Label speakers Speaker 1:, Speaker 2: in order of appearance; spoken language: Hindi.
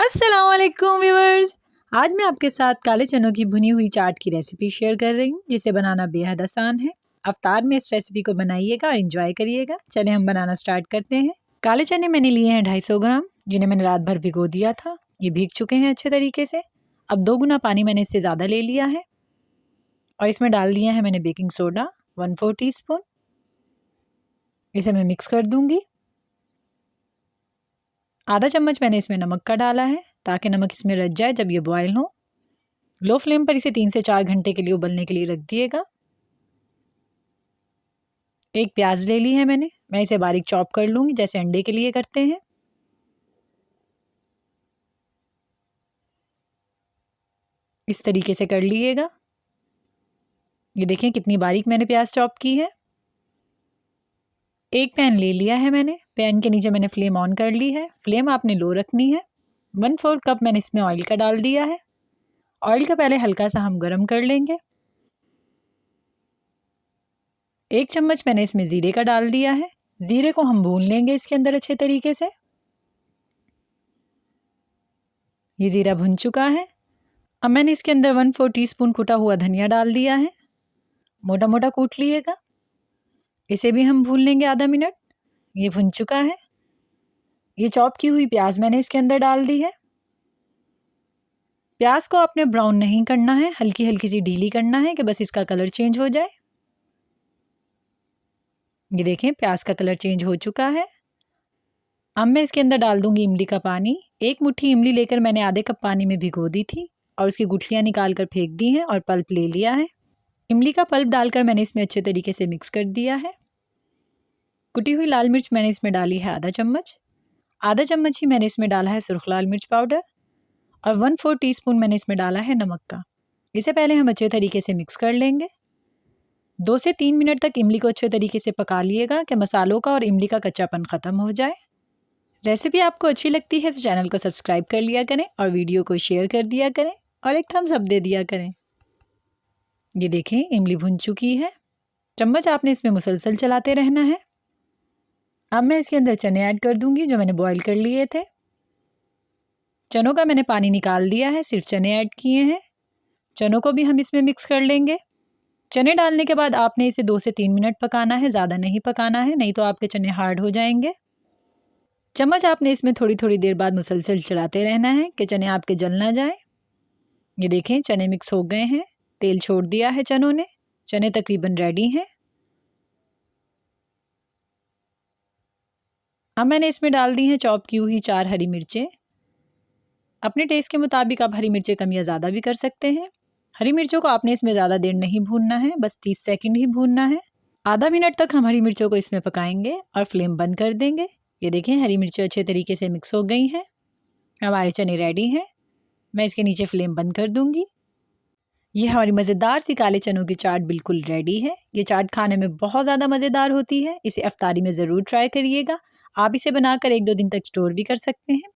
Speaker 1: अस्सलाम वालेकुम व्यूअर्स। आज मैं आपके साथ काले चनों की भुनी हुई चाट की रेसिपी शेयर कर रही हूँ, जिसे बनाना बेहद आसान है। अफ्तार में इस रेसिपी को बनाइएगा और इंजॉय करिएगा। चलिए हम बनाना स्टार्ट करते हैं। काले चने मैंने लिए हैं 250 ग्राम, जिन्हें मैंने रात भर भिगो दिया था। ये भीग चुके हैं अच्छे तरीके से। अब 2 गुना पानी मैंने इससे ज़्यादा ले लिया है और इसमें डाल दिया है मैंने बेकिंग सोडा 1/4 टीस्पून। इसे मैं मिक्स कर दूंगी। आधा चम्मच मैंने इसमें नमक का डाला है ताकि नमक इसमें रच जाए जब ये बॉयल हो। लो फ्लेम पर इसे 3 से 4 घंटे के लिए उबलने के लिए रख दिएगा। एक प्याज ले ली है मैं इसे बारीक चॉप कर लूँगी जैसे अंडे के लिए करते हैं। इस तरीके से कर लीजिएगा। ये देखें कितनी बारीक मैंने प्याज चॉप की है। एक पैन ले लिया है मैंने। पैन के नीचे मैंने फ्लेम ऑन कर ली है। फ्लेम आपने लो रखनी है। 1/4 कप मैंने इसमें ऑयल का डाल दिया है। ऑयल का पहले हल्का सा हम गरम कर लेंगे। 1 चम्मच मैंने इसमें ज़ीरे का डाल दिया है। ज़ीरे को हम भून लेंगे इसके अंदर अच्छे तरीके से। ये ज़ीरा भुन चुका है। अब मैंने इसके अंदर 1/4 टीस्पून कुटा हुआ धनिया डाल दिया है। मोटा मोटा कूट लिएगा। इसे भी हम भून लेंगे आधा मिनट। ये भुन चुका है। ये चॉप की हुई प्याज मैंने इसके अंदर डाल दी है। प्याज को आपने ब्राउन नहीं करना है, हल्की हल्की सी ढीली करना है कि बस इसका कलर चेंज हो जाए। ये देखें प्याज का कलर चेंज हो चुका है। अब मैं इसके अंदर डाल दूंगी इमली का पानी। 1 मुट्ठी इमली लेकर मैंने आधे कप पानी में भिगो दी थी और उसकी गुठलियाँ निकाल कर फेंक दी हैं और पल्प ले लिया है। इमली का पल्प डालकर मैंने इसमें अच्छे तरीके से मिक्स कर दिया है। कुटी हुई लाल मिर्च मैंने इसमें डाली है आधा चम्मच ही मैंने इसमें डाला है सुर्ख लाल मिर्च पाउडर और 1/4 टीस्पून मैंने इसमें डाला है नमक का। इसे पहले हम अच्छे तरीके से मिक्स कर लेंगे। 2 से 3 मिनट तक इमली को अच्छे तरीके से पका लिएगा कि मसालों का और इमली का कच्चापन ख़त्म हो जाए। रेसिपी आपको अच्छी लगती है तो चैनल को सब्सक्राइब कर लिया करें और वीडियो को शेयर कर दिया करें और एक थम्स अप दे दिया करें। ये देखें इमली भुन चुकी है। चम्मच आपने इसमें मुसलसल चलाते रहना है। अब मैं इसके अंदर चने ऐड कर दूंगी जो मैंने बॉईल कर लिए थे। चनों का मैंने पानी निकाल दिया है, सिर्फ चने ऐड किए हैं। चनों को भी हम इसमें मिक्स कर लेंगे। चने डालने के बाद आपने इसे 2 से 3 मिनट पकाना है, ज़्यादा नहीं पकाना है, नहीं तो आपके चने हार्ड हो जाएंगे। चम्मच आपने इसमें थोड़ी थोड़ी देर बाद मुसलसल चलाते रहना है कि चने आपके जल ना जाए। ये देखें चने मिक्स हो गए हैं, तेल छोड़ दिया है चनों ने। चने तकरीबन रेडी हैं। अब मैंने इसमें डाल दी हैं चॉप की हुई 4 हरी मिर्चें। अपने टेस्ट के मुताबिक आप हरी मिर्चें कम या ज़्यादा भी कर सकते हैं। हरी मिर्चों को आपने इसमें ज़्यादा देर नहीं भूनना है, बस 30 सेकंड ही भूनना है। आधा मिनट तक हम हरी मिर्चों को इसमें पकाएंगे और फ्लेम बंद कर देंगे। ये देखें हरी मिर्चें अच्छे तरीके से मिक्स हो गई हैं। हमारे चने रेडी हैं। मैं इसके नीचे फ्लेम बंद कर दूंगी। ये हमारी मज़ेदार सी काले चनों की चाट बिल्कुल रेडी है। ये चाट खाने में बहुत ज़्यादा मज़ेदार होती है। इसे अफ्तारी में ज़रूर ट्राई करिएगा। आप इसे बनाकर 1-2 दिन तक स्टोर भी कर सकते हैं।